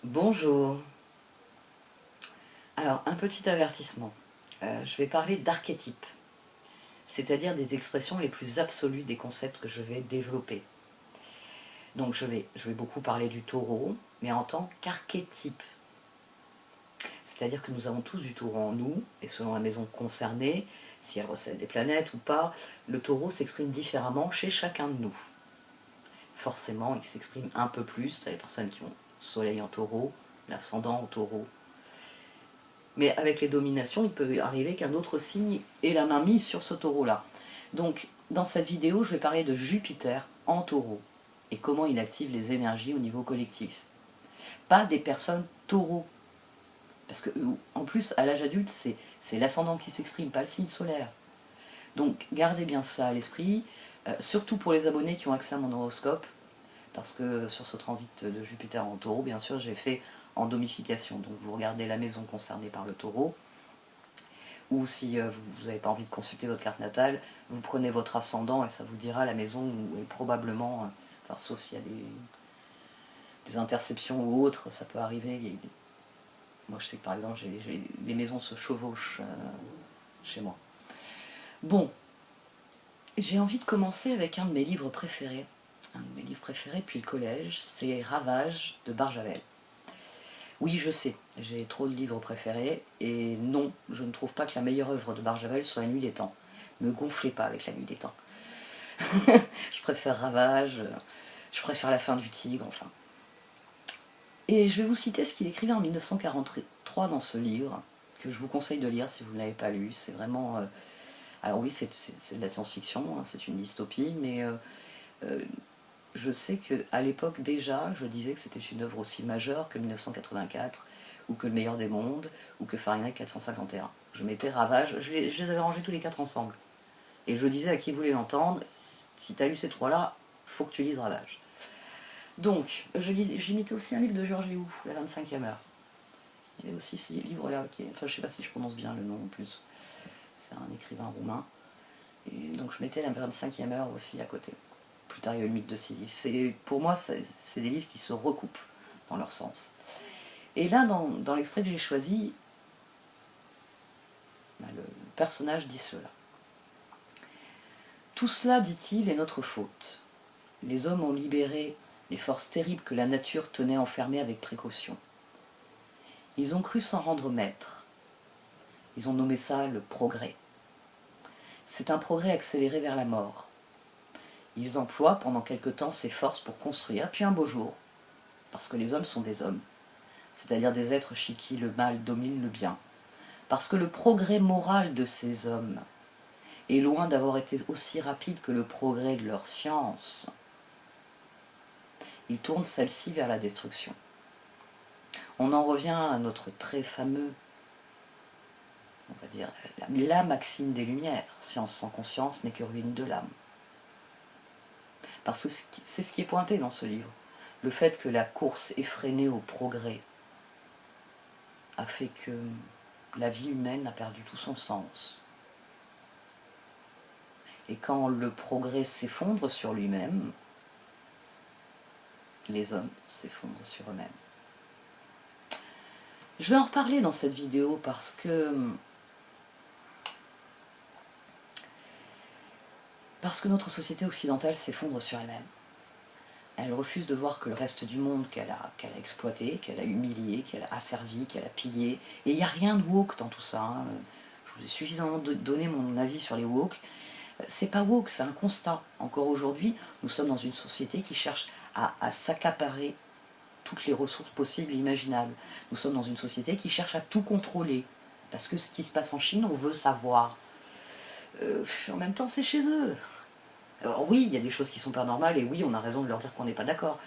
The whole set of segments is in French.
Bonjour. Alors, un petit avertissement. Je vais parler d'archétypes, c'est-à-dire des expressions les plus absolues des concepts que je vais développer. Donc, je vais beaucoup parler du taureau, mais en tant qu'archétype. C'est-à-dire que nous avons tous du taureau en nous, et selon la maison concernée, si elle recèle des planètes ou pas, le taureau s'exprime différemment chez chacun de nous. Forcément, il s'exprime un peu plus. Tu as les personnes qui ont soleil en taureau, l'ascendant au taureau. Mais avec les dominations, il peut arriver qu'un autre signe ait la main mise sur ce taureau-là. Donc, dans cette vidéo, je vais parler de Jupiter en taureau et comment il active les énergies au niveau collectif. Pas des personnes taureaux. Parce que, en plus, à l'âge adulte, c'est l'ascendant qui s'exprime, pas le signe solaire. Donc, gardez bien cela à l'esprit, surtout pour les abonnés qui ont accès à mon horoscope, parce que sur ce transit de Jupiter en taureau, bien sûr, j'ai fait en domification. Donc, vous regardez la maison concernée par le taureau, ou si vous n'avez pas envie de consulter votre carte natale, vous prenez votre ascendant et ça vous dira la maison où est probablement, enfin, sauf s'il y a des interceptions ou autres, ça peut arriver. Moi je sais que par exemple les maisons se chevauchent chez moi. Bon, j'ai envie de commencer avec un de mes livres préférés. Un de mes livres préférés depuis le collège, c'est Ravages de Barjavel. Oui, je sais, j'ai trop de livres préférés, et non, je ne trouve pas que la meilleure œuvre de Barjavel soit La Nuit des Temps. Ne gonflez pas avec La Nuit des Temps. Je préfère Ravage, je préfère La Fin du Tigre, enfin. Et je vais vous citer ce qu'il écrivait en 1943 dans ce livre, que je vous conseille de lire si vous ne l'avez pas lu. C'est vraiment... alors oui, c'est de la science-fiction, hein, c'est une dystopie, mais je sais qu'à l'époque déjà, je disais que c'était une œuvre aussi majeure que 1984, ou que Le Meilleur des Mondes, ou que Fahrenheit 451. Je mettais Ravage, je les avais rangés tous les quatre ensemble. Et je disais à qui voulait l'entendre, si tu as lu ces trois-là, faut que tu lises Ravage. Donc, j'imitais aussi un livre de Georges Léoux, La 25e heure. Il y avait aussi ce livre-là, enfin je sais pas si je prononce bien le nom en plus, c'est un écrivain roumain. Et donc je mettais La 25e heure aussi à côté. Plus tard il y a eu Le mythe de Sisyphe. Pour moi, c'est des livres qui se recoupent dans leur sens. Et là, dans l'extrait que j'ai choisi, le personnage dit cela. Tout cela, dit-il, est notre faute. Les hommes ont libéré les forces terribles que la nature tenait enfermées avec précaution. Ils ont cru s'en rendre maîtres. Ils ont nommé ça le progrès. C'est un progrès accéléré vers la mort. Ils emploient pendant quelque temps ces forces pour construire, puis un beau jour, parce que les hommes sont des hommes, c'est-à-dire des êtres chez qui le mal domine le bien, parce que le progrès moral de ces hommes est loin d'avoir été aussi rapide que le progrès de leur science, ils tournent celle-ci vers la destruction. On en revient à notre très fameux, on va dire, la maxime des Lumières, science sans conscience n'est que ruine de l'âme. Parce que c'est ce qui est pointé dans ce livre. Le fait que la course effrénée au progrès a fait que la vie humaine a perdu tout son sens. Et quand le progrès s'effondre sur lui-même, les hommes s'effondrent sur eux-mêmes. Je vais en reparler dans cette vidéo parce que notre société occidentale s'effondre sur elle-même. Elle refuse de voir que le reste du monde qu'elle a exploité, qu'elle a humilié, qu'elle a asservi, qu'elle a pillé. Et il n'y a rien de woke dans tout ça. Hein. Je vous ai suffisamment donné mon avis sur les woke. C'est pas woke, c'est un constat. Encore aujourd'hui, nous sommes dans une société qui cherche à s'accaparer toutes les ressources possibles et imaginables. Nous sommes dans une société qui cherche à tout contrôler. Parce que ce qui se passe en Chine, on veut savoir. En même temps, c'est chez eux. Alors oui, il y a des choses qui sont pas normales, et oui, on a raison de leur dire qu'on n'est pas d'accord.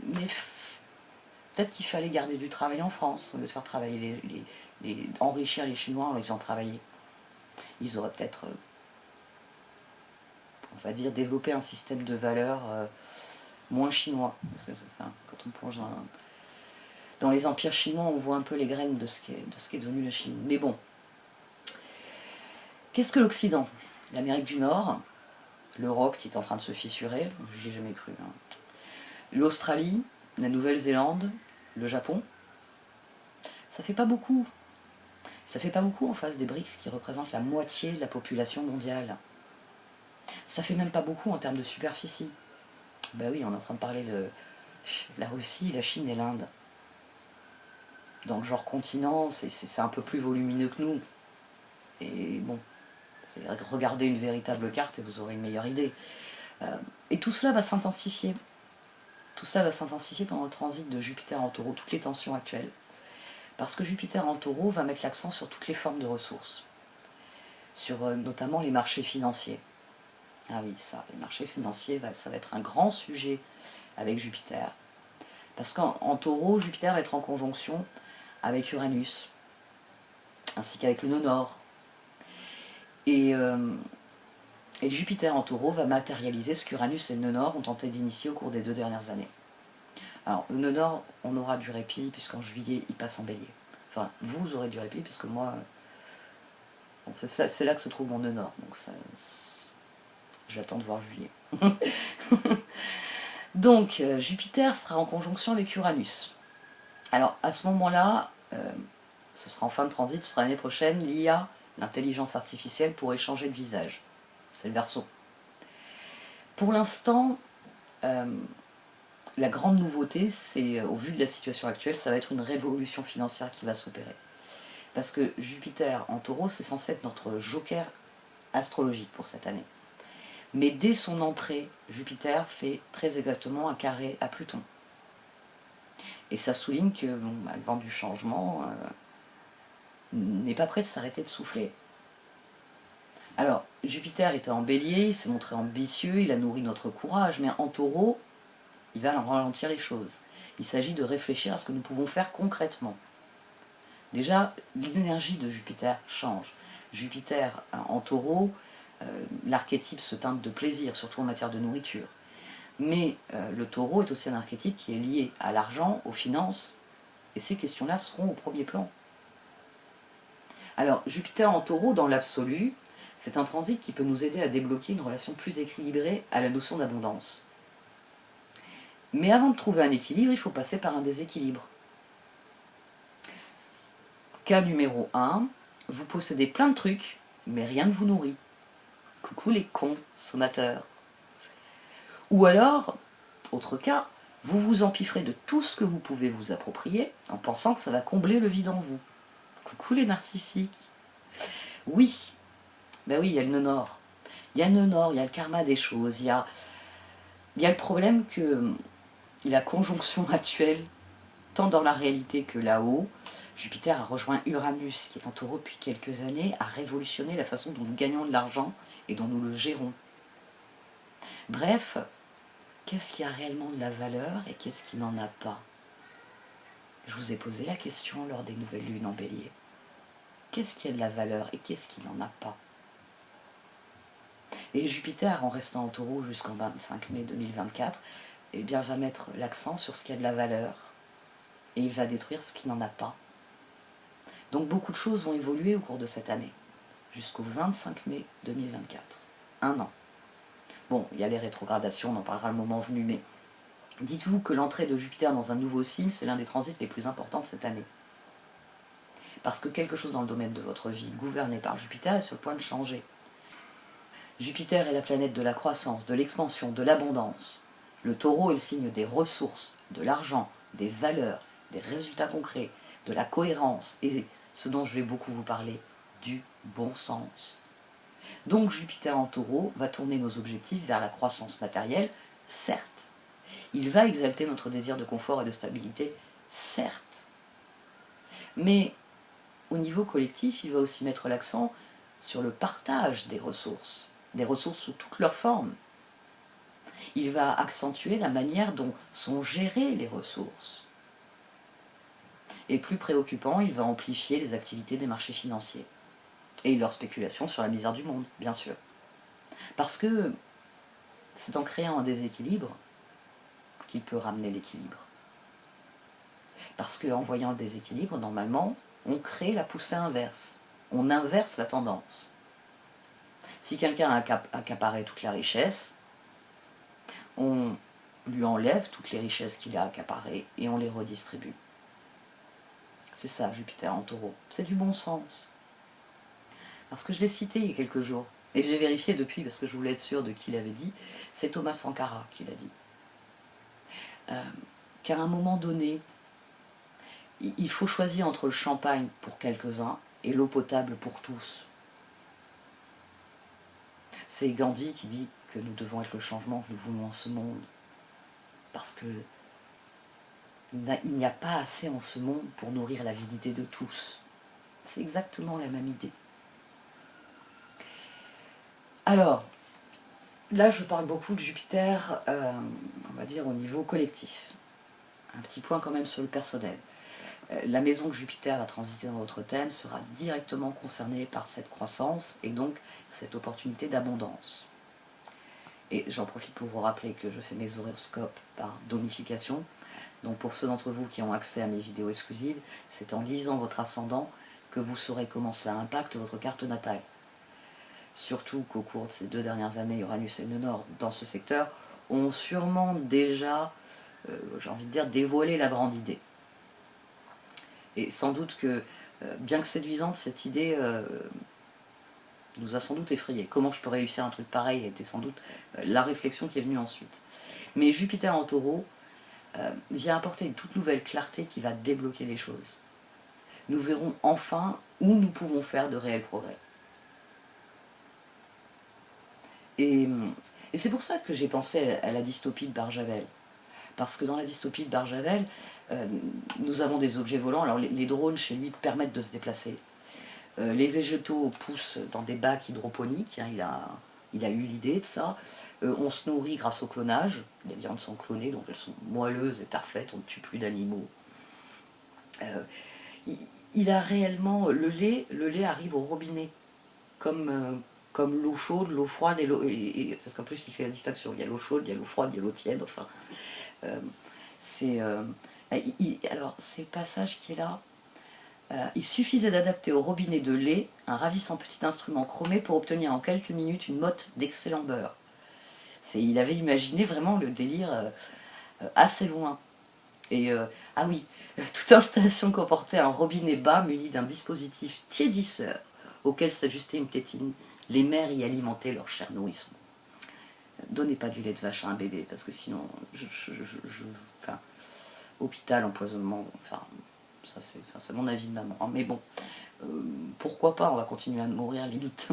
Mais peut-être qu'il fallait garder du travail en France, au lieu de faire travailler enrichir les Chinois en les faisant travailler. Ils auraient peut-être, on va dire, développé un système de valeurs moins chinois. Parce que, enfin, quand on plonge dans les empires chinois, on voit un peu les graines de ce qu'est devenu la Chine. Mais bon. Qu'est-ce que l'Occident? L'Amérique du Nord, l'Europe qui est en train de se fissurer, j'y ai jamais cru. Hein. L'Australie, la Nouvelle-Zélande, le Japon, ça fait pas beaucoup. Ça fait pas beaucoup en face des BRICS qui représentent la moitié de la population mondiale. Ça fait même pas beaucoup en termes de superficie. Ben oui, on est en train de parler de la Russie, la Chine et l'Inde. Dans le genre continent, c'est un peu plus volumineux que nous. Et bon, regardez une véritable carte et vous aurez une meilleure idée. Et tout cela va s'intensifier. Tout ça va s'intensifier pendant le transit de Jupiter en Taureau, toutes les tensions actuelles. Parce que Jupiter en Taureau va mettre l'accent sur toutes les formes de ressources. Sur notamment les marchés financiers. Ah oui, ça, les marchés financiers, ça va être un grand sujet avec Jupiter. Parce qu'en Taureau, Jupiter va être en conjonction avec Uranus, ainsi qu'avec le nœud nord. Et Jupiter en Taureau va matérialiser ce qu'Uranus et le nœud nord ont tenté d'initier au cours des 2 dernières années. Alors, le nœud nord, on aura du répit, puisqu'en juillet, il passe en bélier. Enfin, vous aurez du répit, puisque moi, bon, c'est là que se trouve mon nœud nord, donc j'attends de voir juillet. Donc, Jupiter sera en conjonction avec Uranus. Alors, à ce moment-là, ce sera en fin de transit, ce sera l'année prochaine, l'IA, l'intelligence artificielle, pourrait changer de visage. C'est le Verseau. Pour l'instant, la grande nouveauté, c'est, au vu de la situation actuelle, ça va être une révolution financière qui va s'opérer. Parce que Jupiter en Taureau, c'est censé être notre joker astrologique pour cette année. Mais dès son entrée, Jupiter fait très exactement un carré à Pluton. Et ça souligne que bon, le vent du changement n'est pas prêt de s'arrêter de souffler. Alors, Jupiter était en bélier, il s'est montré ambitieux, il a nourri notre courage, mais en Taureau, il va ralentir les choses. Il s'agit de réfléchir à ce que nous pouvons faire concrètement. Déjà, l'énergie de Jupiter change. Jupiter en Taureau, l'archétype se teinte de plaisir, surtout en matière de nourriture. Mais le Taureau est aussi un archétype qui est lié à l'argent, aux finances, et ces questions-là seront au premier plan. Alors, Jupiter en Taureau, dans l'absolu, c'est un transit qui peut nous aider à débloquer une relation plus équilibrée à la notion d'abondance. Mais avant de trouver un équilibre, il faut passer par un déséquilibre. Cas numéro 1, vous possédez plein de trucs, mais rien ne vous nourrit. Coucou les consommateurs. Ou alors, autre cas, vous vous empiffrez de tout ce que vous pouvez vous approprier en pensant que ça va combler le vide en vous. Coucou les narcissiques. Oui, ben oui, il y a le nœud nord. Il y a le nœud nord, il y a le karma des choses, il y a le problème que la conjonction actuelle, tant dans la réalité que là-haut, Jupiter a rejoint Uranus, qui est en Taureau depuis quelques années, a révolutionné la façon dont nous gagnons de l'argent et dont nous le gérons. Bref, qu'est-ce qui a réellement de la valeur et qu'est-ce qui n'en a pas? Je vous ai posé la question lors des nouvelles lunes en bélier. Qu'est-ce qui a de la valeur et qu'est-ce qui n'en a pas? Et Jupiter, en restant en Taureau jusqu'en 25 mai 2024, eh bien, va mettre l'accent sur ce qui a de la valeur et il va détruire ce qui n'en a pas. Donc beaucoup de choses vont évoluer au cours de cette année, jusqu'au 25 mai 2024. Un an. Bon, il y a les rétrogradations, on en parlera le moment venu, mais dites-vous que l'entrée de Jupiter dans un nouveau signe, c'est l'un des transits les plus importants de cette année. Parce que quelque chose dans le domaine de votre vie, gouverné par Jupiter, est sur le point de changer. Jupiter est la planète de la croissance, de l'expansion, de l'abondance. Le Taureau est le signe des ressources, de l'argent, des valeurs, des résultats concrets, de la cohérence et ce dont je vais beaucoup vous parler, du bon sens. Donc Jupiter en Taureau va tourner nos objectifs vers la croissance matérielle, certes. Il va exalter notre désir de confort et de stabilité, certes. Mais au niveau collectif, il va aussi mettre l'accent sur le partage des ressources sous toutes leurs formes. Il va accentuer la manière dont sont gérées les ressources. Et plus préoccupant, il va amplifier les activités des marchés financiers et leur spéculation sur la misère du monde, bien sûr. Parce que c'est en créant un déséquilibre qu'il peut ramener l'équilibre. Parce qu'en voyant le déséquilibre, normalement, on crée la poussée inverse. On inverse la tendance. Si quelqu'un a accaparé toute la richesse, on lui enlève toutes les richesses qu'il a accaparées et on les redistribue. C'est ça, Jupiter en Taureau. C'est du bon sens. Parce que je l'ai cité il y a quelques jours, et j'ai vérifié depuis parce que je voulais être sûre de qui l'avait dit, c'est Thomas Sankara qui l'a dit. Qu'à un moment donné, il faut choisir entre le champagne pour quelques-uns et l'eau potable pour tous. C'est Gandhi qui dit que nous devons être le changement que nous voulons en ce monde. Parce que il n'y a pas assez en ce monde pour nourrir l'avidité de tous. C'est exactement la même idée. Alors, là je parle beaucoup de Jupiter, on va dire au niveau collectif. Un petit point quand même sur le personnel. La maison que Jupiter va transiter dans votre thème sera directement concernée par cette croissance et donc cette opportunité d'abondance. Et j'en profite pour vous rappeler que je fais mes horoscopes par donification. Donc pour ceux d'entre vous qui ont accès à mes vidéos exclusives, c'est en lisant votre ascendant que vous saurez comment cela impacte votre carte natale. Surtout qu'au cours de ces 2 dernières années, Uranus et le Nord dans ce secteur ont sûrement déjà, j'ai envie de dire, dévoilé la grande idée. Et sans doute que, bien que séduisante, cette idée nous a sans doute effrayés. Comment je peux réussir un truc pareil était sans doute la réflexion qui est venue ensuite. Mais Jupiter en Taureau vient apporter une toute nouvelle clarté qui va débloquer les choses. Nous verrons enfin où nous pouvons faire de réels progrès. Et c'est pour ça que j'ai pensé à la dystopie de Barjavel. Parce que dans la dystopie de Barjavel, nous avons des objets volants. Alors les drones chez lui permettent de se déplacer. Les végétaux poussent dans des bacs hydroponiques, hein, il a eu l'idée de ça. On se nourrit grâce au clonage. Les viandes sont clonées, donc elles sont moelleuses et parfaites, on ne tue plus d'animaux. Il a réellement... Le lait arrive au robinet, comme l'eau chaude, l'eau froide, parce qu'en plus il fait la distinction. Il y a l'eau chaude, il y a l'eau froide, il y a l'eau tiède, enfin... alors, c'est le passage qui est là. Il suffisait d'adapter au robinet de lait un ravissant petit instrument chromé pour obtenir en quelques minutes une motte d'excellent beurre. Il avait imaginé vraiment le délire assez loin. Et ah oui, toute installation comportait un robinet bas muni d'un dispositif tiédisseur auquel s'ajustait une tétine. Les mères y alimentaient leur chers nourrissons. Donnez pas du lait de vache à un bébé, parce que sinon, enfin, hôpital, empoisonnement, enfin, ça c'est mon avis de maman. Mais bon, pourquoi pas, on va continuer à mourir limite.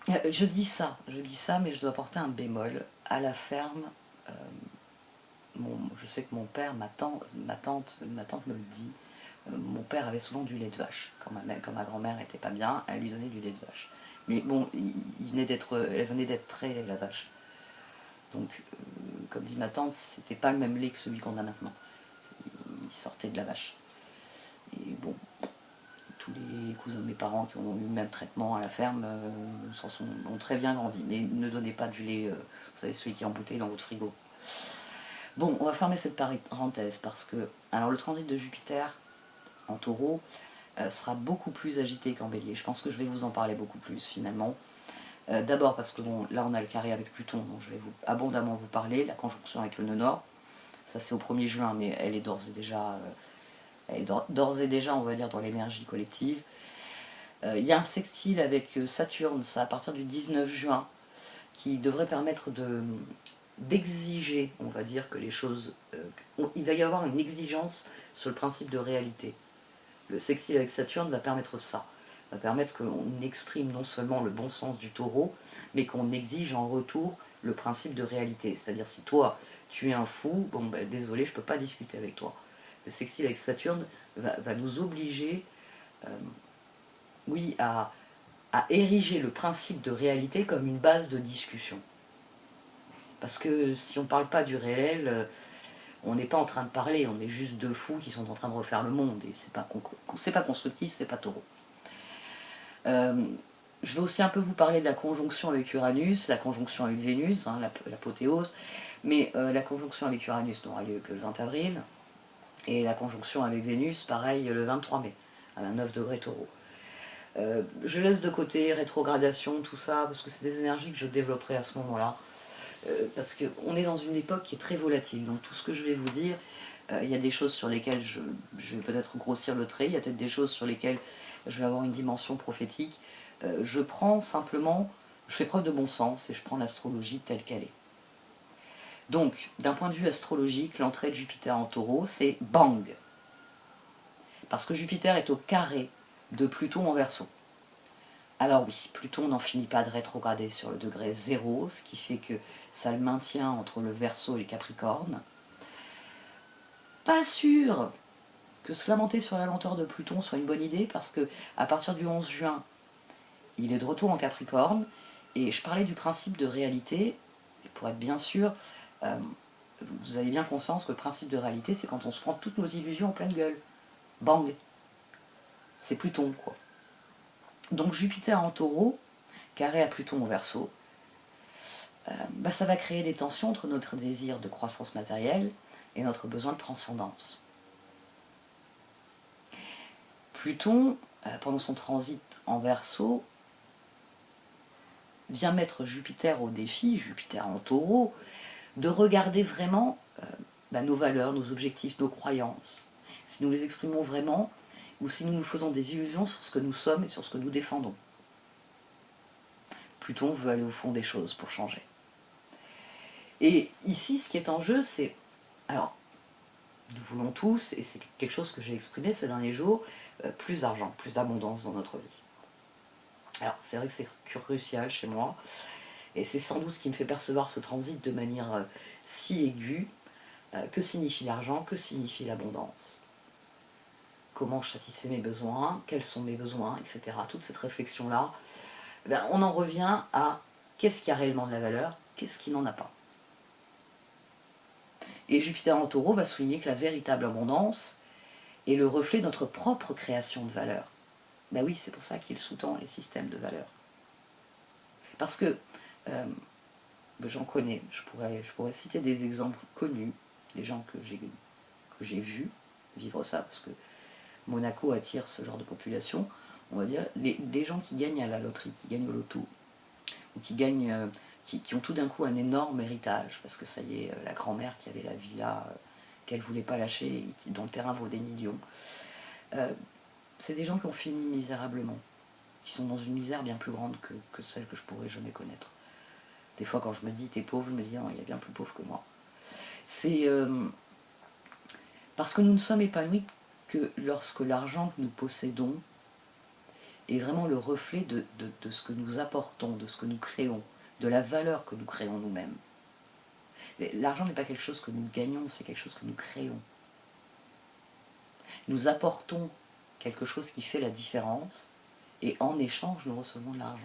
Je dis ça, mais je dois porter un bémol. À la ferme, je sais que mon père, ma tante me le dit, mon père avait souvent du lait de vache. Quand ma grand-mère n'était pas bien, elle lui donnait du lait de vache. Mais bon, elle venait d'être traitée, la vache. Donc, comme dit ma tante, c'était pas le même lait que celui qu'on a maintenant. Il sortait de la vache. Et bon, tous les cousins de mes parents qui ont eu le même traitement à la ferme ont très bien grandi. Mais ne donnez pas du lait, vous savez, celui qui est en bouteille dans votre frigo. Bon, on va fermer cette parenthèse parce que, alors le transit de Jupiter en Taureau sera beaucoup plus agité qu'en Bélier. Je pense que je vais vous en parler beaucoup plus finalement. D'abord parce que bon, là on a le carré avec Pluton, donc je vais abondamment vous parler. La conjonction avec le nœud nord, ça c'est au 1er juin, mais elle est d'ores et déjà, on va dire, dans l'énergie collective. Il y a un sextile avec Saturne, ça à partir du 19 juin, qui devrait permettre d'exiger, on va dire, que les choses... il va y avoir une exigence sur le principe de réalité. Le sextile avec Saturne va permettre ça. Va permettre qu'on exprime non seulement le bon sens du taureau, mais qu'on exige en retour le principe de réalité. C'est-à-dire, si toi, tu es un fou, bon, ben, désolé, je ne peux pas discuter avec toi. Le sextile avec Saturne va nous obliger oui, à ériger le principe de réalité comme une base de discussion. Parce que si on ne parle pas du réel, on n'est pas en train de parler, on est juste deux fous qui sont en train de refaire le monde, et c'est pas constructif, c'est pas taureau. Je vais aussi un peu vous parler de la conjonction avec Uranus, la conjonction avec Vénus, hein, l'apothéose, mais la conjonction avec Uranus n'aura lieu que le 20 avril, et la conjonction avec Vénus, pareil, le 23 mai, à 9 degrés Taureau. Je laisse de côté rétrogradation, tout ça, parce que c'est des énergies que je développerai à ce moment-là. Parce qu'on est dans une époque qui est très volatile, donc tout ce que je vais vous dire, il y a des choses sur lesquelles je vais peut-être grossir le trait, il y a peut-être des choses sur lesquelles je vais avoir une dimension prophétique. Je prends simplement, je fais preuve de bon sens et je prends l'astrologie telle qu'elle est. Donc, d'un point de vue astrologique, l'entrée de Jupiter en Taureau, c'est bang. Parce que Jupiter est au carré de Pluton en Verseau. Alors oui, Pluton n'en finit pas de rétrograder sur le degré 0, ce qui fait que ça le maintient entre le Verseau et les Capricornes. Pas sûr que se lamenter sur la lenteur de Pluton soit une bonne idée, parce que à partir du 11 juin, il est de retour en Capricorne, et je parlais du principe de réalité, et pour être bien sûr, vous avez bien conscience que le principe de réalité, c'est quand on se prend toutes nos illusions en pleine gueule. Bang. C'est Pluton, quoi. Donc Jupiter en Taureau, carré à Pluton au Verseau, ça va créer des tensions entre notre désir de croissance matérielle et notre besoin de transcendance. Pluton, pendant son transit en Verseau, vient mettre Jupiter au défi, Jupiter en Taureau, de regarder vraiment nos valeurs, nos objectifs, nos croyances. Si nous les exprimons vraiment, ou si nous nous faisons des illusions sur ce que nous sommes et sur ce que nous défendons. Pluton veut aller au fond des choses pour changer. Et ici, ce qui est en jeu, c'est... Alors, nous voulons tous, et c'est quelque chose que j'ai exprimé ces derniers jours, plus d'argent, plus d'abondance dans notre vie. Alors, c'est vrai que c'est crucial chez moi, et c'est sans doute ce qui me fait percevoir ce transit de manière si aiguë. Que signifie l'argent? Que signifie l'abondance? Comment je satisfais mes besoins? Quels sont mes besoins? Etc. Toute cette réflexion-là, on en revient à qu'est-ce qui a réellement de la valeur? Qu'est-ce qui n'en a pas? Et Jupiter en Taureau va souligner que la véritable abondance est le reflet de notre propre création de valeur. Ben oui, c'est pour ça qu'il sous-tend les systèmes de valeur. Parce que j'en connais, je pourrais citer des exemples connus, des gens que j'ai vus vivre ça, parce que Monaco attire ce genre de population, on va dire, des gens qui gagnent à la loterie, qui gagnent au loto, ou qui gagnent, qui ont tout d'un coup un énorme héritage, parce que ça y est, la grand-mère qui avait la villa qu'elle ne voulait pas lâcher, et dont le terrain vaut des millions, c'est des gens qui ont fini misérablement, qui sont dans une misère bien plus grande que celle que je pourrais jamais connaître. Des fois, quand je me dis t'es pauvre, je me dis oh, il y a bien plus pauvre que moi. C'est parce que nous ne sommes épanouis que lorsque l'argent que nous possédons est vraiment le reflet de ce que nous apportons, de ce que nous créons, de la valeur que nous créons nous-mêmes. L'argent n'est pas quelque chose que nous gagnons, c'est quelque chose que nous créons. Nous apportons quelque chose qui fait la différence, et en échange, nous recevons de l'argent.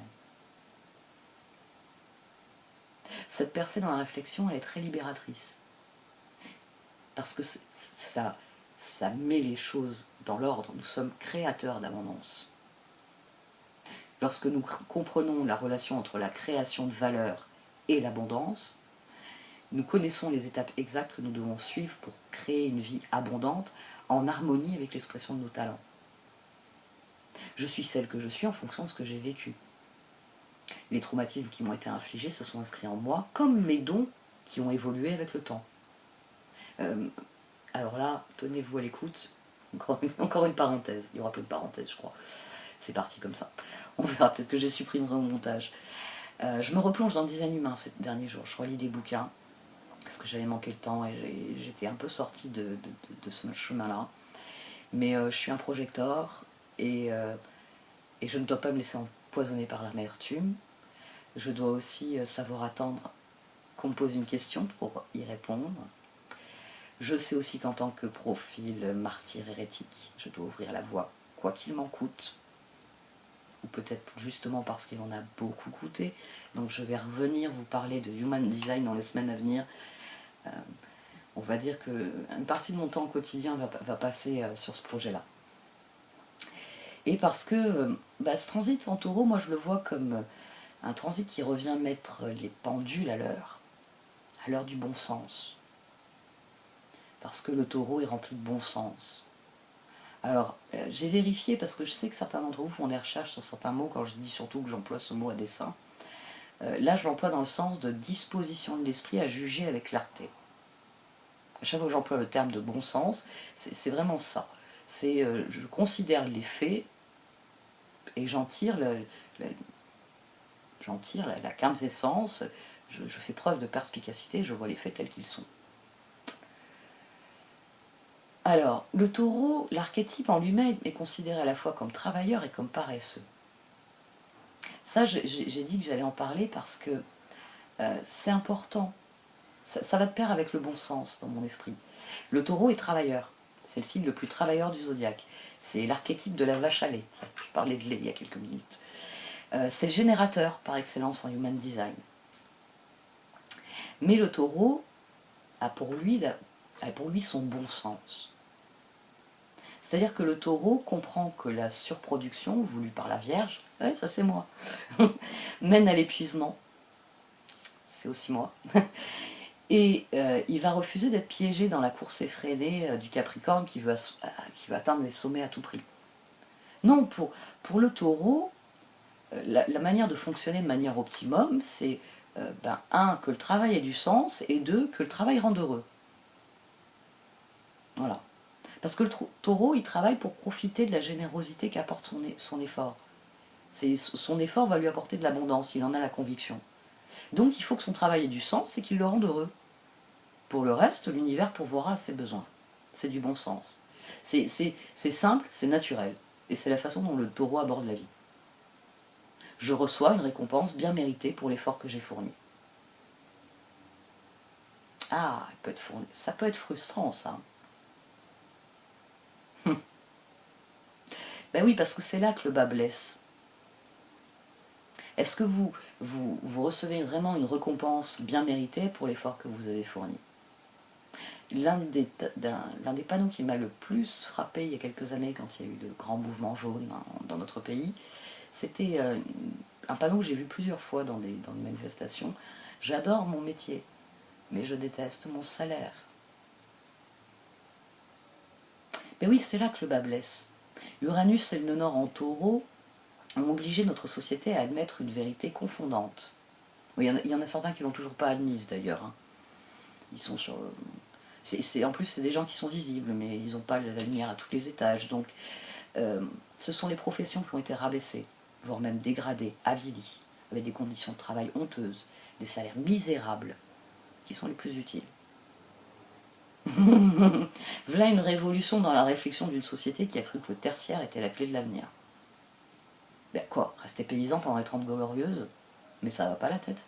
Cette percée dans la réflexion, elle est très libératrice. Parce que ça met les choses dans l'ordre. Nous sommes créateurs d'abondance. Lorsque nous comprenons la relation entre la création de valeur et l'abondance, nous connaissons les étapes exactes que nous devons suivre pour créer une vie abondante en harmonie avec l'expression de nos talents. Je suis celle que je suis en fonction de ce que j'ai vécu. Les traumatismes qui m'ont été infligés se sont inscrits en moi, comme mes dons qui ont évolué avec le temps. Alors là, tenez-vous à l'écoute, encore une parenthèse, il y aura plein de parenthèses je crois. C'est parti comme ça. On verra, peut-être que je les supprimerai au montage. Je me replonge dans le design humain ces derniers jours, je relis des bouquins, parce que j'avais manqué le temps et j'étais un peu sortie de ce chemin-là. Mais je suis un projecteur et je ne dois pas me laisser empoisonner par l'amertume. Je dois aussi savoir attendre qu'on me pose une question pour y répondre. Je sais aussi qu'en tant que profil martyr hérétique, je dois ouvrir la voie, quoi qu'il m'en coûte, ou peut-être justement parce qu'il en a beaucoup coûté. Donc je vais revenir vous parler de Human Design dans les semaines à venir. On va dire qu'une partie de mon temps quotidien va passer sur ce projet-là. Et parce que ce transit en Taureau, moi je le vois comme un transit qui revient mettre les pendules à l'heure du bon sens. Parce que le Taureau est rempli de bon sens. Alors, j'ai vérifié parce que je sais que certains d'entre vous font des recherches sur certains mots quand je dis surtout que j'emploie ce mot à dessein. Là, je l'emploie dans le sens de disposition de l'esprit à juger avec clarté. À chaque fois que j'emploie le terme de bon sens, c'est vraiment ça. C'est je considère les faits et j'en tire, la quintessence, je fais preuve de perspicacité, je vois les faits tels qu'ils sont. Alors, le taureau, l'archétype en lui-même est considéré à la fois comme travailleur et comme paresseux. Ça, j'ai dit que j'allais en parler parce que c'est important. Ça va de pair avec le bon sens dans mon esprit. Le taureau est travailleur. C'est le signe le plus travailleur du zodiaque. C'est l'archétype de la vache à lait. Tiens, je parlais de lait il y a quelques minutes. C'est le générateur par excellence en human design. Mais le taureau a pour lui son bon sens. C'est-à-dire que le taureau comprend que la surproduction voulue par la Vierge, ouais, ça c'est moi, mène à l'épuisement. C'est aussi moi. Et il va refuser d'être piégé dans la course effrénée du Capricorne qui veut atteindre les sommets à tout prix. Non, pour le taureau, la manière de fonctionner de manière optimum, c'est un, que le travail ait du sens, et deux, que le travail rende heureux. Voilà. Parce que le taureau, il travaille pour profiter de la générosité qu'apporte son effort. Son effort va lui apporter de l'abondance, il en a la conviction. Donc il faut que son travail ait du sens et qu'il le rende heureux. Pour le reste, l'univers pourvoira à ses besoins. C'est du bon sens. C'est simple, c'est naturel. Et c'est la façon dont le taureau aborde la vie. Je reçois une récompense bien méritée pour l'effort que j'ai fourni. Ah, ça peut être frustrant, ça. Ben oui, parce que c'est là que le bas blesse. Est-ce que vous recevez vraiment une récompense bien méritée pour l'effort que vous avez fourni? L'un des panneaux qui m'a le plus frappé il y a quelques années, quand il y a eu le grand mouvement jaune dans notre pays, c'était un panneau que j'ai vu plusieurs fois dans des manifestations. J'adore mon métier, mais je déteste mon salaire. Mais oui, c'est là que le bas blesse. Uranus et le nœud nord en taureau ont obligé notre société à admettre une vérité confondante. Oui, il y en a certains qui l'ont toujours pas admise d'ailleurs. Hein. Ils sont sur... en plus, c'est des gens qui sont visibles, mais ils n'ont pas la lumière à tous les étages. Donc, ce sont les professions qui ont été rabaissées, voire même dégradées, avilies, avec des conditions de travail honteuses, des salaires misérables, qui sont les plus utiles. Voilà une révolution dans la réflexion d'une société qui a cru que le tertiaire était la clé de l'avenir. Ben quoi, rester paysan pendant les 30 glorieuses, mais ça va pas la tête.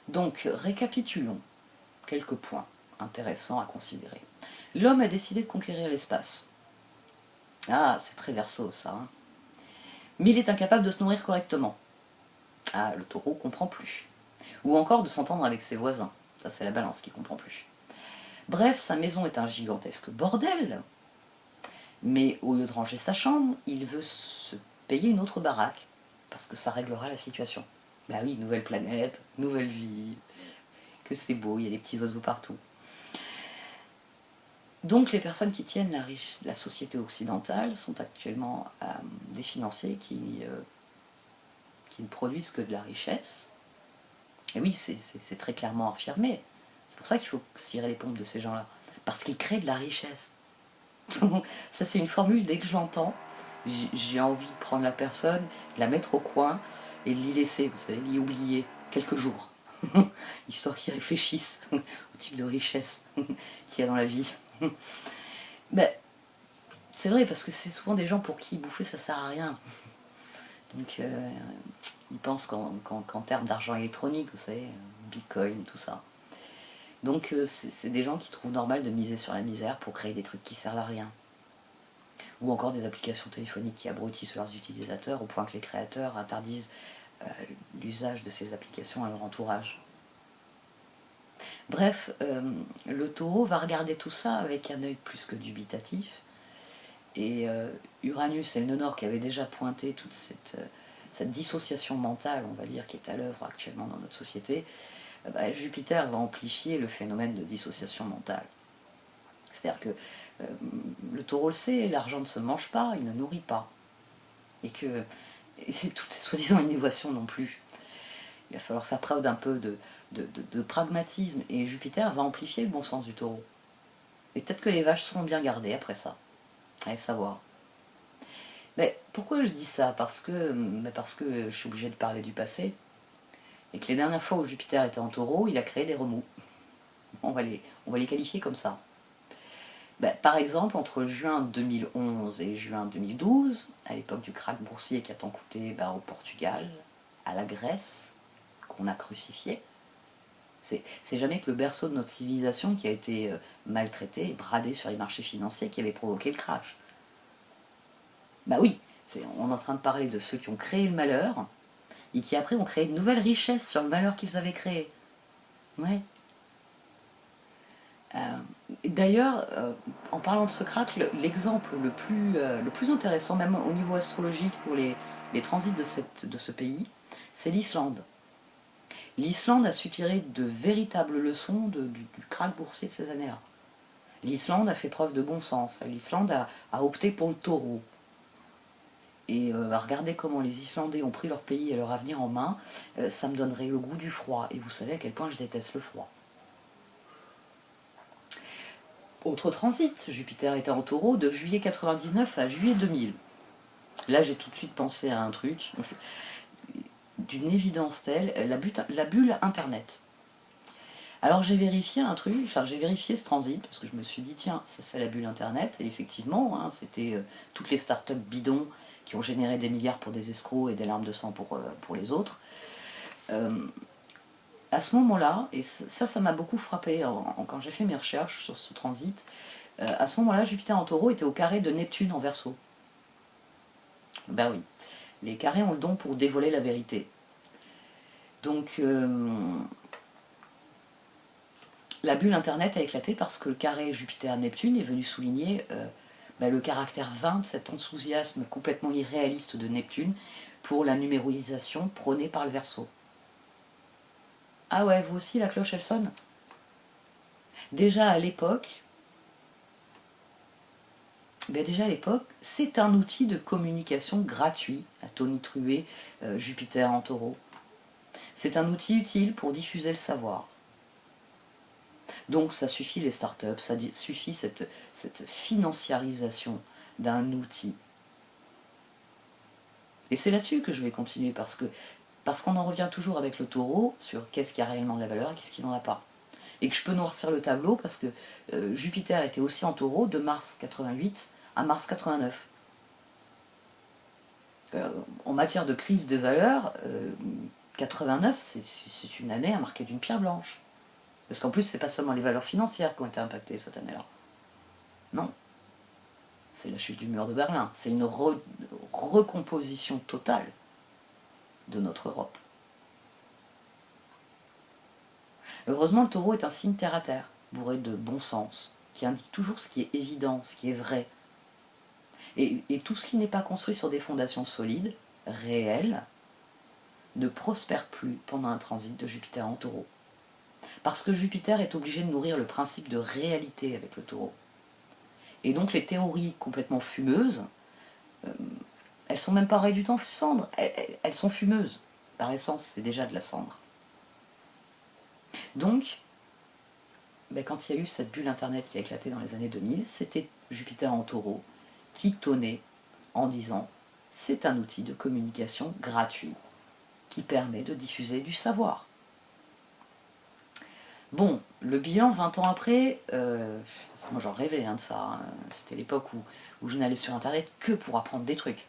Donc, récapitulons quelques points intéressants à considérer. L'homme a décidé de conquérir l'espace. Ah, c'est très Verseau ça. Hein. Mais il est incapable de se nourrir correctement. Ah, le taureau comprend plus. Ou encore de s'entendre avec ses voisins. Ça, c'est la balance qui comprend plus. Bref, sa maison est un gigantesque bordel. Mais au lieu de ranger sa chambre, il veut se payer une autre baraque. Parce que ça réglera la situation. Bah oui, nouvelle planète, nouvelle vie. Que c'est beau, il y a des petits oiseaux partout. Donc les personnes qui tiennent la société occidentale sont actuellement des financiers qui ne produisent que de la richesse. Et oui, c'est très clairement affirmé. C'est pour ça qu'il faut cirer les pompes de ces gens-là. Parce qu'ils créent de la richesse. Ça, c'est une formule, dès que je l'entends, j'ai envie de prendre la personne, la mettre au coin et l'y laisser, vous savez, l'y oublier quelques jours. Histoire qu'ils réfléchissent au type de richesse qu'il y a dans la vie. Ben, c'est vrai, parce que c'est souvent des gens pour qui bouffer ça sert à rien. Donc ils pensent qu'en termes d'argent électronique, vous savez, Bitcoin, tout ça. Donc c'est des gens qui trouvent normal de miser sur la misère pour créer des trucs qui servent à rien. Ou encore des applications téléphoniques qui abrutissent leurs utilisateurs au point que les créateurs interdisent l'usage de ces applications à leur entourage. Bref, le taureau va regarder tout ça avec un œil plus que dubitatif. Et Uranus et le nœud nord qui avaient déjà pointé toute cette dissociation mentale, on va dire, qui est à l'œuvre actuellement dans notre société, Jupiter va amplifier le phénomène de dissociation mentale. C'est-à-dire que le taureau le sait, l'argent ne se mange pas, il ne nourrit pas. Et c'est toutes ces soi-disant innovations non plus. Il va falloir faire preuve d'un peu de pragmatisme, et Jupiter va amplifier le bon sens du taureau. Et peut-être que les vaches seront bien gardées après ça. Allez savoir. Mais pourquoi je dis ça? Parce que je suis obligée de parler du passé, et que les dernières fois où Jupiter était en taureau, il a créé des remous. On va les qualifier comme ça. Par exemple, entre juin 2011 et juin 2012, à l'époque du krach boursier qui a tant coûté au Portugal, à la Grèce, qu'on a crucifié, c'est jamais que le berceau de notre civilisation qui a été maltraité et bradé sur les marchés financiers qui avait provoqué le crash. Oui, on est en train de parler de ceux qui ont créé le malheur et qui après ont créé de nouvelles richesses sur le malheur qu'ils avaient créé. Ouais. D'ailleurs, en parlant de ce krach, l'exemple le plus intéressant, même au niveau astrologique pour les transits de ce pays, c'est l'Islande. L'Islande a su tirer de véritables leçons du krach boursier de ces années-là. L'Islande a fait preuve de bon sens. L'Islande a opté pour le taureau. Et regarder comment les Islandais ont pris leur pays et leur avenir en main, ça me donnerait le goût du froid. Et vous savez à quel point je déteste le froid. Autre transit, Jupiter était en taureau de juillet 99 à juillet 2000. Là, j'ai tout de suite pensé à un truc, d'une évidence telle, la bulle Internet. Alors j'ai vérifié un truc, j'ai vérifié ce transit, parce que je me suis dit, tiens, c'est la bulle Internet, et effectivement, c'était toutes les startups bidons qui ont généré des milliards pour des escrocs et des larmes de sang pour les autres. À ce moment-là, et ça m'a beaucoup frappé quand j'ai fait mes recherches sur ce transit, à ce moment-là, Jupiter en taureau était au carré de Neptune en Verseau. Ben oui, les carrés ont le don pour dévoiler la vérité. Donc, la bulle Internet a éclaté parce que le carré Jupiter-Neptune est venu souligner le caractère vain de cet enthousiasme complètement irréaliste de Neptune pour la numérisation prônée par le Verseau. Ah ouais, vous aussi, la cloche, elle sonne? Déjà à l'époque, c'est un outil de communication gratuit, a tonitrué Jupiter en taureau. C'est un outil utile pour diffuser le savoir. Donc ça suffit les startups, ça suffit cette financiarisation d'un outil. Et c'est là-dessus que je vais continuer, parce qu'on en revient toujours avec le taureau sur qu'est-ce qui a réellement de la valeur et qu'est-ce qui n'en a pas. Et que je peux noircir le tableau parce que Jupiter était aussi en taureau de mars 88 à mars 89. En matière de crise de valeur, 89, c'est une année à marquer d'une pierre blanche. Parce qu'en plus, c'est pas seulement les valeurs financières qui ont été impactées cette année-là. Non. C'est la chute du mur de Berlin. C'est une recomposition totale de notre Europe. Heureusement, le taureau est un signe terre-à-terre, bourré de bon sens, qui indique toujours ce qui est évident, ce qui est vrai. Et tout ce qui n'est pas construit sur des fondations solides, réelles, ne prospère plus pendant un transit de Jupiter en taureau. Parce que Jupiter est obligé de nourrir le principe de réalité avec le taureau. Et donc les théories complètement fumeuses, elles sont même pas réduites en cendre, elles sont fumeuses. Par essence, c'est déjà de la cendre. Donc, quand il y a eu cette bulle Internet qui a éclaté dans les années 2000, c'était Jupiter en taureau qui tonnait en disant « c'est un outil de communication gratuit qui permet de diffuser du savoir ». Bon, le bilan 20 ans après, parce que moi j'en rêvais de ça, hein, c'était l'époque où je n'allais sur Internet que pour apprendre des trucs.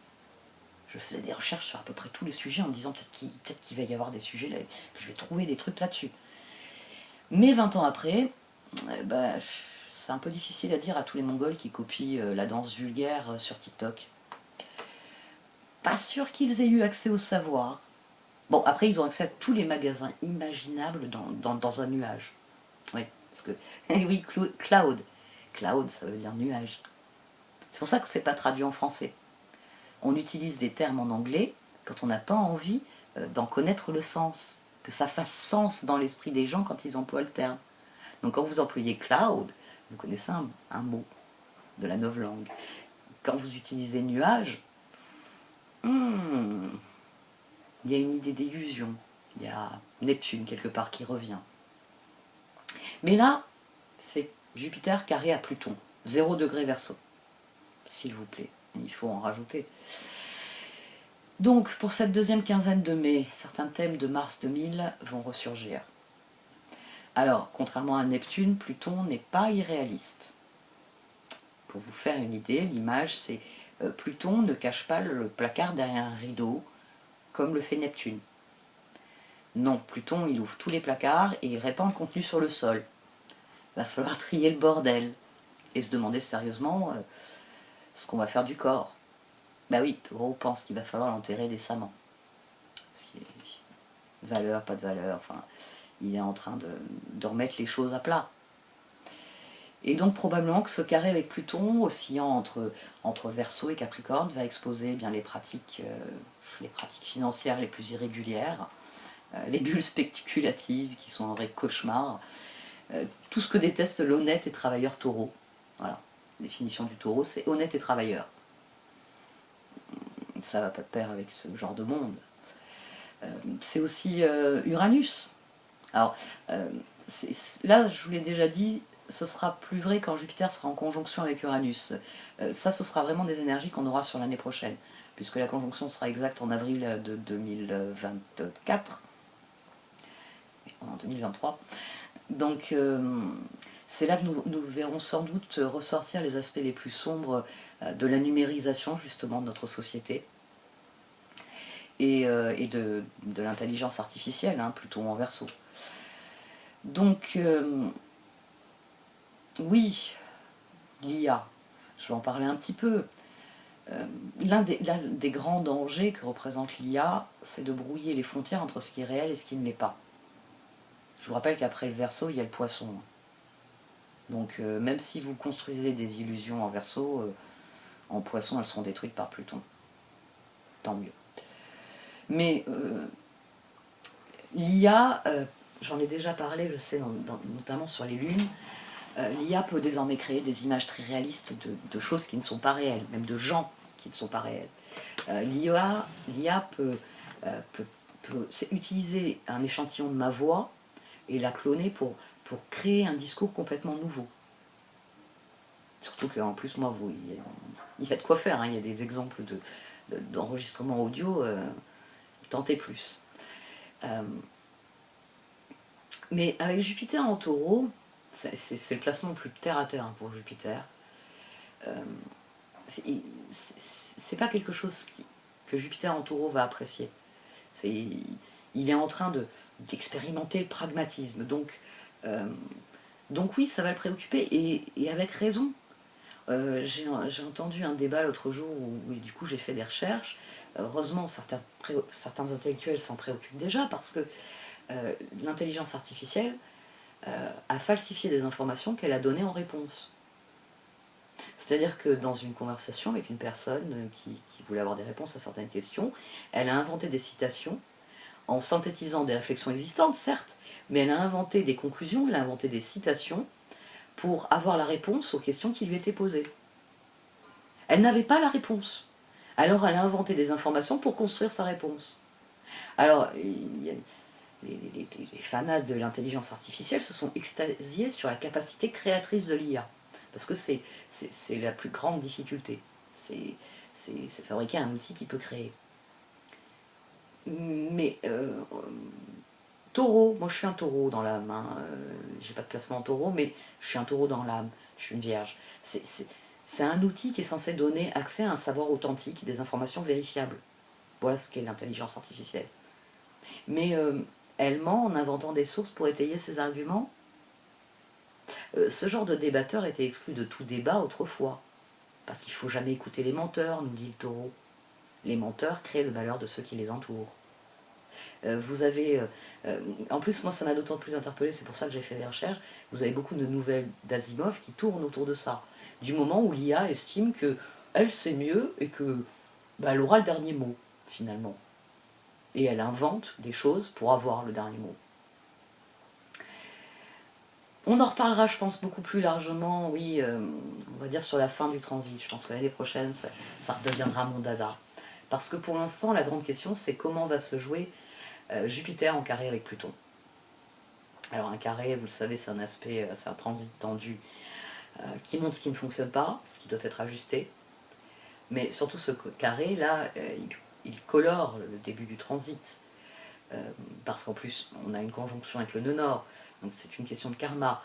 Je faisais des recherches sur à peu près tous les sujets en me disant peut-être qu'il va y avoir des sujets, là, que je vais trouver des trucs là-dessus. Mais 20 ans après, c'est un peu difficile à dire à tous les Mongols qui copient la danse vulgaire sur TikTok. Pas sûr qu'ils aient eu accès au savoir. Bon, après, ils ont accès à tous les magasins imaginables dans un nuage. Oui, parce que, oui, cloud. Cloud, ça veut dire nuage. C'est pour ça que c'est pas traduit en français. On utilise des termes en anglais quand on n'a pas envie d'en connaître le sens, que ça fasse sens dans l'esprit des gens quand ils emploient le terme. Donc quand vous employez cloud, Vous connaissez un mot de la novlangue. Quand vous utilisez nuage, il y a une idée d'illusion. Il y a Neptune quelque part qui revient. Mais là, c'est Jupiter carré à Pluton, 0 degré Verseau. S'il vous plaît, il faut en rajouter. Donc, pour cette deuxième quinzaine de mai, certains thèmes de mars 2000 vont ressurgir. Alors, contrairement à Neptune, Pluton n'est pas irréaliste. Pour vous faire une idée, l'image, c'est Pluton ne cache pas le placard derrière un rideau, comme le fait Neptune. Non, Pluton, il ouvre tous les placards et il répand le contenu sur le sol. Il va falloir trier le bordel et se demander sérieusement ce qu'on va faire du corps. Bah oui, Taureau pense qu'il va falloir l'enterrer décemment. Valeur, pas de valeur, enfin, il est en train de remettre les choses à plat. Et donc probablement que ce carré avec Pluton, oscillant entre Verseau et Capricorne, va exposer bien les pratiques financières les plus irrégulières, les bulles spéculatives qui sont un vrai cauchemar, tout ce que déteste l'honnête et travailleur taureau. Voilà, la définition du taureau, c'est honnête et travailleur. Ça va pas de pair avec ce genre de monde. C'est aussi Uranus. Alors, là, je vous l'ai déjà dit, ce sera plus vrai quand Jupiter sera en conjonction avec Uranus. Ça, ce sera vraiment des énergies qu'on aura sur l'année prochaine, puisque la conjonction sera exacte en avril de 2024, en 2023. Donc, c'est là que nous verrons sans doute ressortir les aspects les plus sombres de la numérisation, justement, de notre société, et de l'intelligence artificielle, hein, plutôt en Verseau. Donc, oui, l'IA, je vais en parler un petit peu. L'un des grands dangers que représente l'IA, c'est de brouiller les frontières entre ce qui est réel et ce qui ne l'est pas. Je vous rappelle qu'après le Verseau, il y a le Poisson. Donc, même si vous construisez des illusions en Verseau, en Poisson, elles seront détruites par Pluton. Tant mieux. Mais l'IA, j'en ai déjà parlé, je sais, notamment sur les lunes, l'IA peut désormais créer des images très réalistes de choses qui ne sont pas réelles, même de gens qui ne sont pas réels. L'IA peut utiliser un échantillon de ma voix et la cloner pour créer un discours complètement nouveau. Surtout qu'en plus, moi, il y a de quoi faire, hein, il y a des exemples d'enregistrement audio, tentez plus. Mais avec Jupiter en Taureau, c'est le placement le plus terre à terre pour Jupiter. C'est pas quelque chose que Jupiter en Taureau va apprécier. Il est en train d'expérimenter le pragmatisme. Donc oui, ça va le préoccuper, et avec raison. J'ai entendu un débat l'autre jour où du coup j'ai fait des recherches. Heureusement, certains intellectuels s'en préoccupent déjà, parce que l'intelligence artificielle a falsifié des informations qu'elle a données en réponse. C'est-à-dire que dans une conversation avec une personne qui voulait avoir des réponses à certaines questions, elle a inventé des citations en synthétisant des réflexions existantes, certes, mais elle a inventé des conclusions, elle a inventé des citations pour avoir la réponse aux questions qui lui étaient posées. Elle n'avait pas la réponse. Alors elle a inventé des informations pour construire sa réponse. Alors, les fanats de l'intelligence artificielle se sont extasiés sur la capacité créatrice de l'IA. Parce que c'est la plus grande difficulté. C'est fabriquer un outil qui peut créer. Mais Taureau, moi je suis un taureau dans l'âme. Hein. J'ai pas de placement en taureau, mais je suis un taureau dans l'âme. Je suis une vierge. C'est un outil qui est censé donner accès à un savoir authentique, des informations vérifiables. Voilà ce qu'est l'intelligence artificielle. Mais elle ment en inventant des sources pour étayer ses arguments. Ce genre de débatteur était exclu de tout débat autrefois. Parce qu'il ne faut jamais écouter les menteurs, nous dit le taureau. Les menteurs créent le malheur de ceux qui les entourent. Vous avez... en plus, moi, ça m'a d'autant plus interpellé, c'est pour ça que j'ai fait des recherches. Vous avez beaucoup de nouvelles d'Asimov qui tournent autour de ça. Du moment où l'IA estime qu'elle sait mieux et que elle aura le dernier mot, finalement. Et elle invente des choses pour avoir le dernier mot. On en reparlera, je pense, beaucoup plus largement, oui, on va dire sur la fin du transit. Je pense que l'année prochaine, ça redeviendra mon dada. Parce que pour l'instant, la grande question, c'est comment va se jouer Jupiter en carré avec Pluton. Alors un carré, vous le savez, c'est un aspect, c'est un transit tendu qui montre ce qui ne fonctionne pas, ce qui doit être ajusté. Mais surtout ce carré-là, il colore le début du transit. Parce qu'en plus, on a une conjonction avec le nœud nord, donc c'est une question de karma.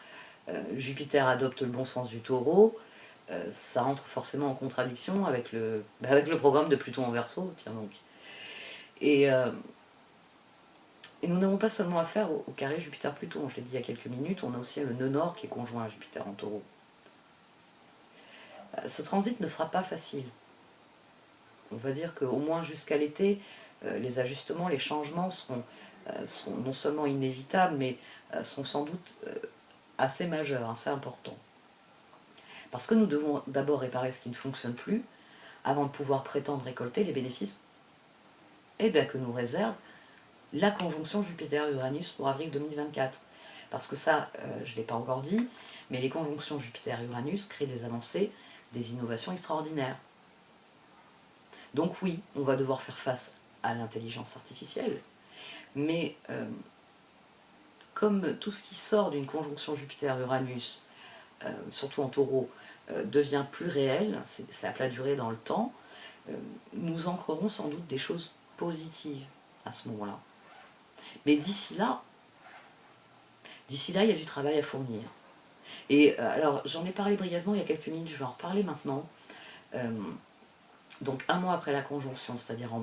Jupiter adopte le bon sens du taureau, ça entre forcément en contradiction avec avec le programme de Pluton en Verseau, tiens donc. Et, euh, et nous n'avons pas seulement affaire au carré Jupiter-Pluton, je l'ai dit il y a quelques minutes, on a aussi le nœud nord qui est conjoint à Jupiter en taureau. Ce transit ne sera pas facile. On va dire qu'au moins jusqu'à l'été, les ajustements, les changements sont non seulement inévitables, mais sont sans doute assez majeurs, assez importants. Parce que nous devons d'abord réparer ce qui ne fonctionne plus, avant de pouvoir prétendre récolter les bénéfices que nous réserve la conjonction Jupiter-Uranus pour avril 2024. Parce que ça, je ne l'ai pas encore dit, mais les conjonctions Jupiter-Uranus créent des avancées, des innovations extraordinaires. Donc oui, on va devoir faire face à l'intelligence artificielle, mais comme tout ce qui sort d'une conjonction Jupiter-Uranus, surtout en taureau, devient plus réel, c'est à plat durée dans le temps, nous ancrerons sans doute des choses positives à ce moment-là. Mais d'ici là, il y a du travail à fournir. Et alors, j'en ai parlé brièvement il y a quelques minutes, je vais en reparler maintenant. Donc un mois après la conjonction, c'est-à-dire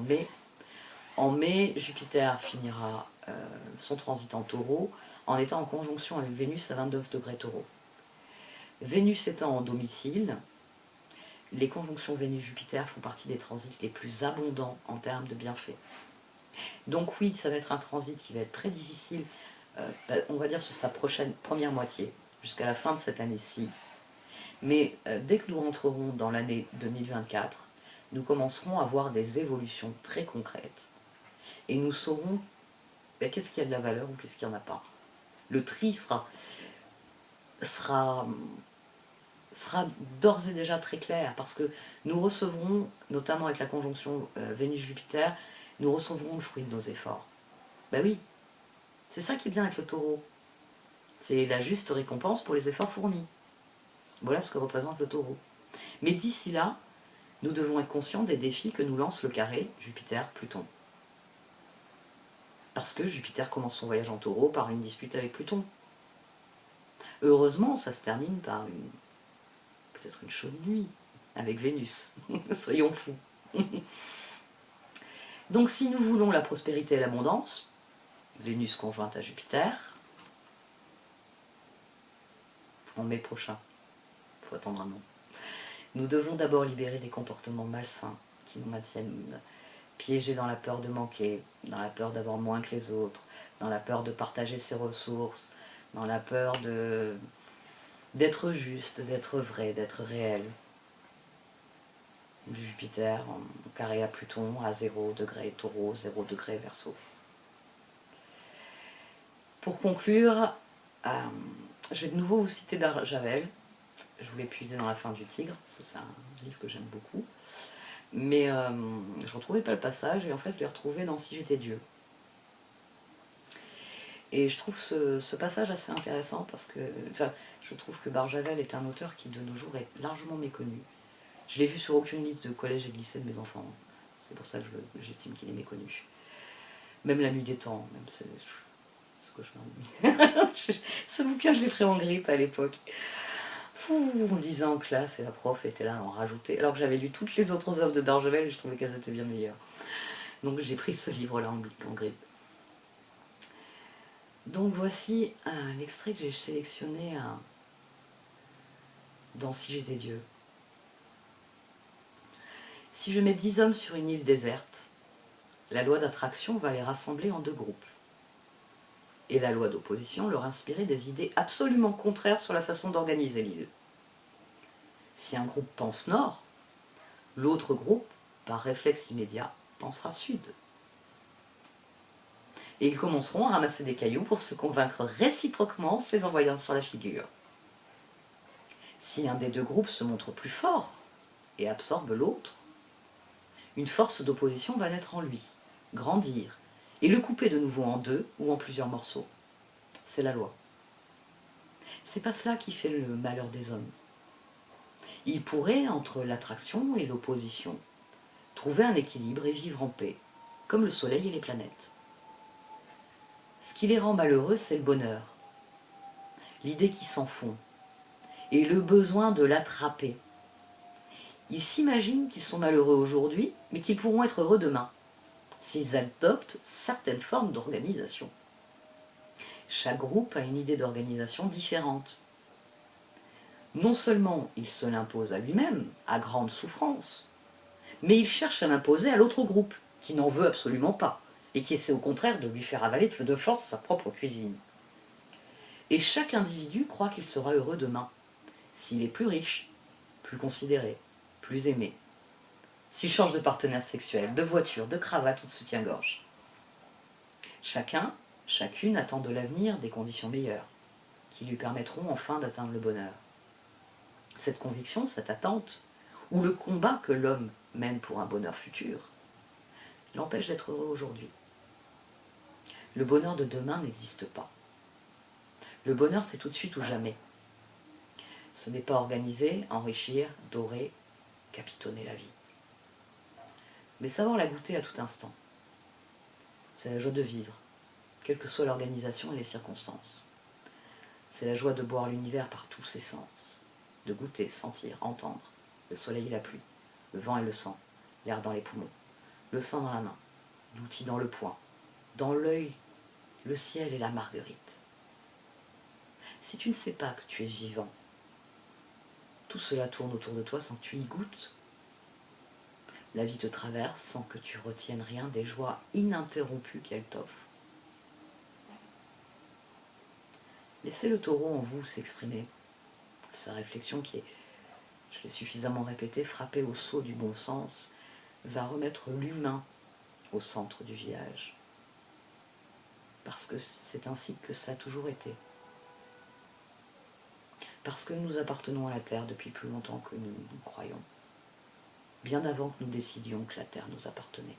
en mai, Jupiter finira son transit en taureau en étant en conjonction avec Vénus à 29 degrés taureau. Vénus étant en domicile, les conjonctions Vénus-Jupiter font partie des transits les plus abondants en termes de bienfaits. Donc oui, ça va être un transit qui va être très difficile, on va dire sur sa première moitié, jusqu'à la fin de cette année-ci. Mais dès que nous rentrerons dans l'année 2024, nous commencerons à voir des évolutions très concrètes. Et nous saurons qu'est-ce qui a de la valeur ou qu'est-ce qui n'y en a pas. Le tri sera d'ores et déjà très clair, parce que nous recevrons, notamment avec la conjonction Vénus-Jupiter, nous recevrons le fruit de nos efforts. Ben oui, c'est ça qui est bien avec le taureau. C'est la juste récompense pour les efforts fournis. Voilà ce que représente le taureau. Mais d'ici là, nous devons être conscients des défis que nous lance le carré Jupiter-Pluton. Parce que Jupiter commence son voyage en taureau par une dispute avec Pluton. Heureusement, ça se termine par peut-être une chaude nuit avec Vénus. Soyons fous. Donc si nous voulons la prospérité et l'abondance, Vénus conjointe à Jupiter, en mai prochain, il faut attendre un an, nous devons d'abord libérer des comportements malsains qui nous maintiennent piégés dans la peur de manquer, dans la peur d'avoir moins que les autres, dans la peur de partager ses ressources, dans la peur d'être juste, d'être vrai, d'être réel. Jupiter en carré à Pluton à 0 degré Taureau, 0 degré Verseau. Pour conclure, je vais de nouveau vous citer Barjavel. Je voulais puiser dans La fin du tigre, parce que c'est un livre que j'aime beaucoup. Mais je ne retrouvais pas le passage, et en fait je l'ai retrouvé dans Si j'étais Dieu. Et je trouve ce passage assez intéressant, parce que je trouve que Barjavel est un auteur qui de nos jours est largement méconnu. Je l'ai vu sur aucune liste de collège et de lycée de mes enfants. C'est pour ça que j'estime qu'il est méconnu. Même La nuit des temps, même ce que je m'ennuie. Ce bouquin, je l'ai pris en grippe à l'époque. On lisait en classe et la prof était là à en rajouter. Alors que j'avais lu toutes les autres œuvres de Barjavel et je trouvais qu'elles étaient bien meilleures. Donc j'ai pris ce livre-là en grippe. Donc voici l'extrait que j'ai sélectionné dans Si j'étais Dieu. Si je mets 10 hommes sur une île déserte, la loi d'attraction va les rassembler en 2 groupes. Et la loi d'opposition leur inspirer des idées absolument contraires sur la façon d'organiser l'île. Si un groupe pense nord, l'autre groupe, par réflexe immédiat, pensera sud. et ils commenceront à ramasser des cailloux pour se convaincre réciproquement en se les envoyant sur la figure. Si un des deux groupes se montre plus fort et absorbe l'autre, une force d'opposition va naître en lui, grandir, et le couper de nouveau en deux ou en plusieurs morceaux. C'est la loi. C'est pas cela qui fait le malheur des hommes. Ils pourraient, entre l'attraction et l'opposition, trouver un équilibre et vivre en paix, comme le soleil et les planètes. Ce qui les rend malheureux, c'est le bonheur, l'idée qui s'en fond, et le besoin de l'attraper. Ils s'imaginent qu'ils sont malheureux aujourd'hui, mais qu'ils pourront être heureux demain, s'ils adoptent certaines formes d'organisation. Chaque groupe a une idée d'organisation différente. Non seulement il se l'impose à lui-même, à grande souffrance, mais il cherche à l'imposer à l'autre groupe, qui n'en veut absolument pas, et qui essaie au contraire de lui faire avaler de force sa propre cuisine. Et chaque individu croit qu'il sera heureux demain, s'il est plus riche, plus considéré, plus aimé, s'il change de partenaire sexuel, de voiture, de cravate ou de soutien-gorge. Chacun, chacune attend de l'avenir des conditions meilleures, qui lui permettront enfin d'atteindre le bonheur. Cette conviction, cette attente, ou le combat que l'homme mène pour un bonheur futur, l'empêche d'être heureux aujourd'hui. Le bonheur de demain n'existe pas. Le bonheur, c'est tout de suite ou jamais. Ce n'est pas organiser, enrichir, dorer, capitonner la vie. Mais savoir la goûter à tout instant. C'est la joie de vivre, quelle que soit l'organisation et les circonstances. C'est la joie de boire l'univers par tous ses sens, de goûter, sentir, entendre, le soleil et la pluie, le vent et le sang, l'air dans les poumons, le sang dans la main, l'outil dans le poing, dans l'œil, le ciel et la marguerite. Si tu ne sais pas que tu es vivant, tout cela tourne autour de toi sans que tu y goûtes. La vie te traverse sans que tu retiennes rien des joies ininterrompues qu'elle t'offre. Laissez le taureau en vous s'exprimer. Sa réflexion qui est, je l'ai suffisamment répété, frappée au sceau du bon sens, va remettre l'humain au centre du village. Parce que c'est ainsi que ça a toujours été. Parce que nous appartenons à la Terre depuis plus longtemps que nous croyons. Bien avant que nous décidions que la Terre nous appartenait.